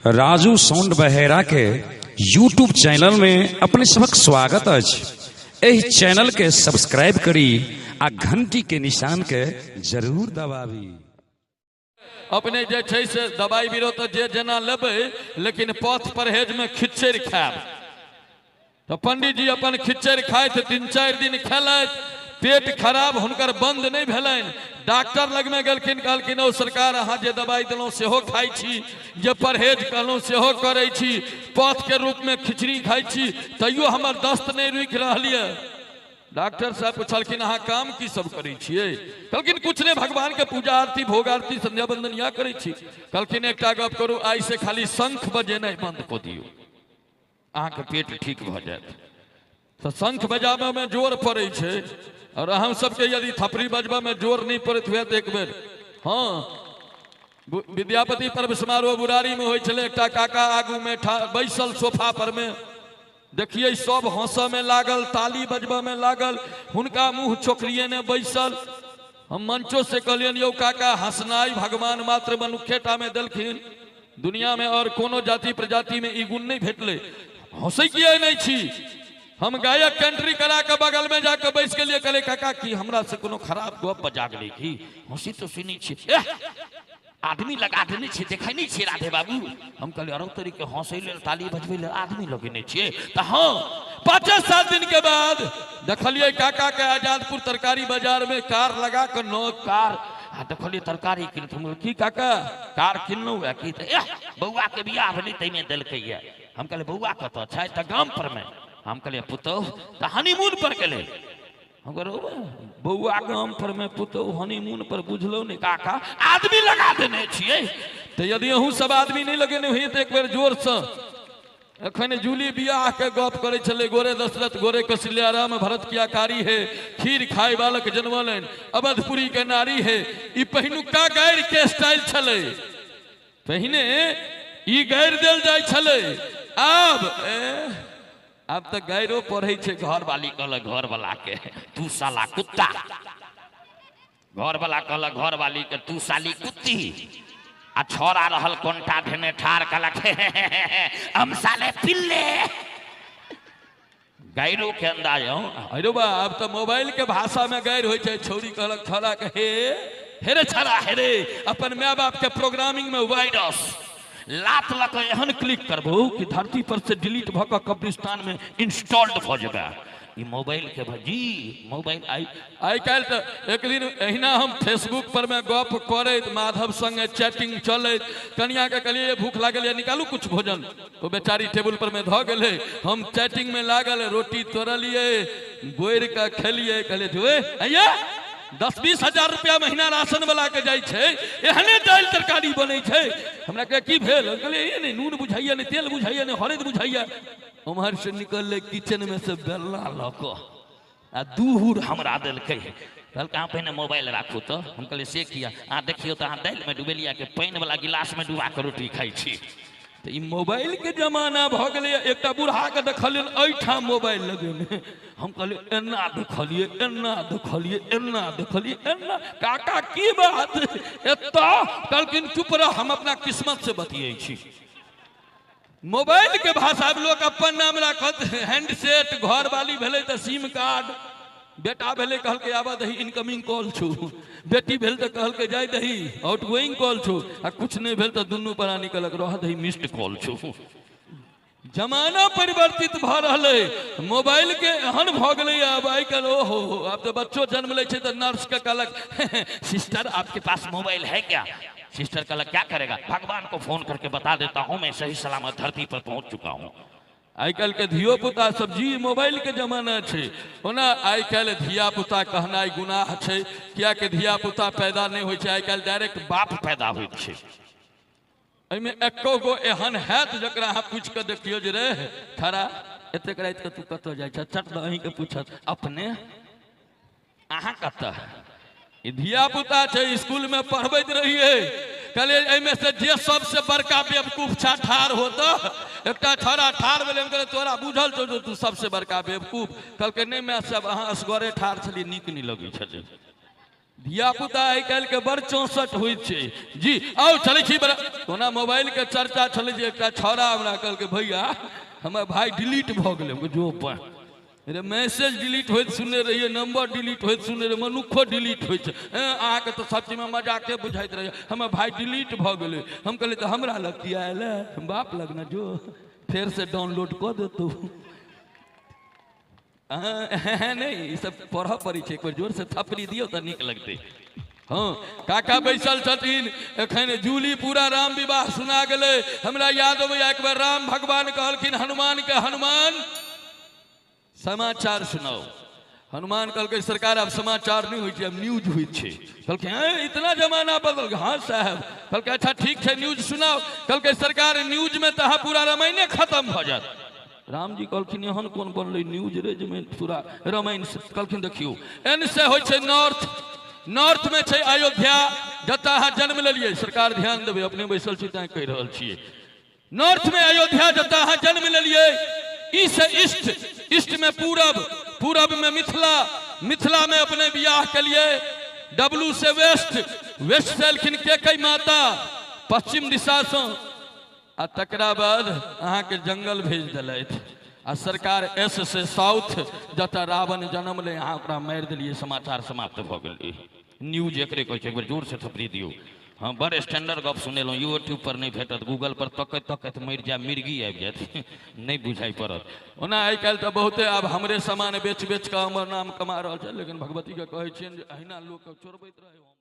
Raju sound Bahera के YouTube channel में अपने सबक स्वागत अछि। एहि चैनल के सब्सक्राइब करी आ घंटी के निशान के जरूर दबावी। अपने जे छै से दवाई बीरो तो जे जना लेबै, लेकिन पथ परहेज में खिचड़ खायब। तो पंडित जी अपन खिचड़ खाए 3-4 दिन खेलैत, पेट खराब हुनकर बंद नहीं भेलनि। डॉक्टर लग में गेलखिन, कहलखिन ओ सरकार अहाँ जे दवाई देलहुँ सेहो खाइ छी, जे परहेज कहलहुँ सेहो करै छी, पथ के रूप में खिचड़ी खाइ छी, तैयो हमर दस्त नहीं रुकि रहल यऽ। डॉक्टर साहब पूछलखिन अहाँ काम की सब करै छियै? कहलखिन कुछ नहीं, भगवान के पूजा आरती भोग आरती संध्या बंदन या करै छी। कहलखिन एकटा गप करू, आई से खाली शंख बजेनाइ बंद कऽ दियौ, अहाँ के पेट ठीक भऽ जायत। तो शंख बजाबे में जोर पड़ै छै, और हम सबके यदि थपरी बजबा में जोर नहीं पड़त हुए तो एक बेर विद्यापति पर्व समारोह बुरारी में होय छलै। एकटा काका आगू में बैसल सोफा पर में, देखिए सब हंसऽ में लागल, ताली बजबा में लागल, हुनका मुंह चोकरिए ने बैसल। हम मंचो से कहलियन यौ काका, हंसनाई भगवान मात्र मनुखेटा में देलखिन, दुनिया में और कोनो जाति प्रजाति में ई गुण नहीं भेटले, हंसै किए नहीं छी? हम गायक कंट्री करा के बगल में जाके बैस के लिए कहले काका की हमरा से कोनो खराब गप बजा गेलै की? हंसी तो सुनी छी, आदमी लगा देने छी, देखै नहीं छी राधे बाबू? हम कहले अरौ तोरी के हंसै लेल ताली बजबै लेल आदमी लगेने छियै। तो हाँ, 5-7 दिन के बाद देखलिए काका के आजादपुर तरकारी बाजार में कार लगा के कार देखलिए तरकारी किनत। हम की काका कार किनलौ है की? बौआ के बियाह भेलै तै में देलकै ये। हम कहले बौआ कतऽ छै? त गाम पर में। हम कहलिए पुतौह तो हनीमून पर गेले। हम कहो बौआ गाम पर में पुतौह हनीमून पर, बुझलो नहीं काका आदमी लगा देने छिए। तो यदि अहूँ सब आदमी नहीं लगेने हुई तो एक बेर जोर से अखन जूली बियाह के गप करे चले, गोरे दशरथ गोरे कौशल्याराम भरत की आकारी है, खीर खाए बालक जन्मलन अवधपुरी के नारी है। ई पहिनुका गैर के स्टाइल चले, पहिने ई गैर देल जाय चले। अब तो गैरो पढ़े छे। घर वाली कहल घर वाला के तू साला कुत्ता, घर वाला कहल घर वाली के तू साली कुत्ती, आ छोरा रहल कोंटा धेने ठार कहलक हम साले पिल्ले। गैरो के अंदाज अरे बा, अब तो मोबाइल के भाषा में गैर हो छे। छौरी कहलक छोरा के हे रे छोरा, हे रे अपन माय बाप के प्रोग्रामिंग में वायरस लात लक एहन क्लिक करबो कि धरती पर से डिलीट भ के कब्रिस्तान में इंस्टॉल्ड भ जेबे। ई मोबाइल के भजी मोबाइल आई काल तो एक दिन एहिना हम फेसबुक पर में गप करे, माधव संगे चैटिंग चले, कन्या के कहलिए भूख लागल है निकालू कुछ भोजन, वो बेचारी टेबल पर में ध गेले। हम चैटिंग में लागल, रोटी तोड़लिए बोर के खेलिए, कहलिए जो अయ్యా 10-20 हजार रुपया महीना राशन वाला के जाय छे, एहने दाल तरकारी बनै छे। हमरा के की भेल? कहलिए ये नहीं नून बुझाइया, नहीं तेल बुझाइया, नहीं हरद बुझाइया। उम्हर से निकलले किचन में से बेलना लक आ दूहुर हमरा देलकै। कहलकै अहाँ पहिने मोबाइल राखू तो। हम कहलिए से किया? अहाँ देखियो तो अहाँ दाल में डुबेलिया के पानी वाला गिलास में डुबा के रोटी खाई छी। तो ई मोबाइल के जमाना भ गेलै। एकटा बूढ़ा के देखलियन एठा मोबाइल लगेने, हम कहलिए एना देखलिए, एना देखलिए, एना देखलिए, एना काका की बात एता? कहलखिन चुप रह, हम अपना किस्मत से बतियै छी। मोबाइल के भाषा लोग अपन नाम राखत, हैंडसेट, घर वाली भेले तो सिम कार्ड, बेटा भेले कहल के आवा दही इनकमिंग कॉल छू, बेटी भेल तो कहल के जाय दही आउटगोइंग कॉल छू, आ कुछ नहीं भेल तो दुनू परा निकलक रह दही मिस्ड कॉल छू। जमाना परिवर्तित भ रहले, मोबाइल के एहन भ गेलै। अब आई कल ओहो, अब तो बच्चों जन्म ले तो नर्स के कहलक सिस्टर आपके पास मोबाइल है क्या? सिस्टर कहलक क्या करेगा? भगवान को फोन करके बता देता हूँ मैं सही सलामत धरती पर पहुंच चुका हूँ। आई कल के धियो पुता सब जी मोबाइल के जमाना छे। ओना आई कल धिया पुता कहनाई गुनाह छे, किया के धिया पुता पैदा नहीं होय छे, आई कल डायरेक्ट बाप पैदा होय छे। एमे एको गो एहन हैत जकरा अहाँ पूछ के देखियो जे रे खरा एतेक रात के तू कत जाय छ? चट अहीं के पूछत अपने अहाँ कत? ई धिया पुता छे, स्कूल में पढ़बैत रहिए, कहले एमे से जे सबसे बड़का बेवकूफ छा ठार होता। एकटा छोरा ठार भेले, कहले तोरा बुझल छौ तू सबसे बड़का बेवकूफ? कहलके नहीं मैं सब अहाँ असगरे ठार छली, नीक नहीं लगे छे। धिया पुता आइ काल्हि के बड़ 64 होइ छै जी। आओ चलै छी बड़ा कोना मोबाइल के चर्चा चलै छै। एकटा छौड़ा हमरा कहलकै भैया हमर भाई डिलीट भऽ गेलै। जो रे मैसेज डिलीट होइत सुनने रहिए, नंबर डिलीट होइत सुनने रहिए, मनुखो डिलीट होइ छै। अहाँके तऽ सब चीजमे मजाके बुझाइत रहैए। हमर भाई डिलीट भऽ गेलै। हम कहलिए तऽ हमरा लग किया आयल है? बाप लगना जो फेर से डाउनलोड कऽ देतौ। नहीं ई सब पढ़ऽ पड़ै छै। एक बेर जोर से थपड़ी दियौ तऽ नीक लगतै। हाँ काका बैसल छथिन एखन जूली पूरा राम विवाह सुना गेलै। हमरा याद अबैया एक बेर राम भगवान कहलखिन हनुमान के, हनुमान समाचार सुनाओ। हनुमान कहलकै सरकार अब समाचार नहीं होइ छै, अब न्यूज होइ छै। कहलकै हैं इतना जमाना बदल गया? हाँ साहब। कहलकै अच्छा ठीक है न्यूज सुनाओ। कहलकै सरकार न्यूज में तो पूरा रामायणे खत्म भ जात। राम जी कहलखिन एहन कोन बनलै न्यूज रे जे पूरा रामायण? कहलखिन देखियो एन से होइ छै नॉर्थ, नॉर्थ में छै अयोध्या जतऽ अहाँ जन्म लेलियै। सरकार ध्यान देबै अपने बैसल छी तैं कहि रहल छियै। नॉर्थ में अयोध्या जतऽ अहाँ जन्म लेलियै। ई से ईस्ट, ईस्ट में पूरब, पूरब में मिथिला, मिथिला में अपने बियाह के लिए। डब्लू से वेस्ट, वेस्ट से एलखिन केकई माता पश्चिम दिशा से। आ तकरा बाद अहाँ के जंगल भेज दिलथि। आ सरकार एस से साउथ जतऽ रावण जन्म ले अहाँ ओकरा मारि देलियै। समाचार समाप्त भऽ गेलै। न्यूज एकरे कहै छै। एक बेर जोर से थपड़ी दियौ। हाँ बड़ स्टैंडर्ड गप सुनेलहुँ। यूट्यूब पर नहीं भेटत, गूगल पर तकैत तकैत मरि जाए, मिर्गी आबि जायत नहीं बुझाई पड़त। ओना आइ काल्हि तऽ बहुते आब हमरे सामान बेच बेच कऽ हमर नाम कमा रहल छै। लेकिन भगवती के कहै छियनि जे अहिना लोक चोरबैत रहे।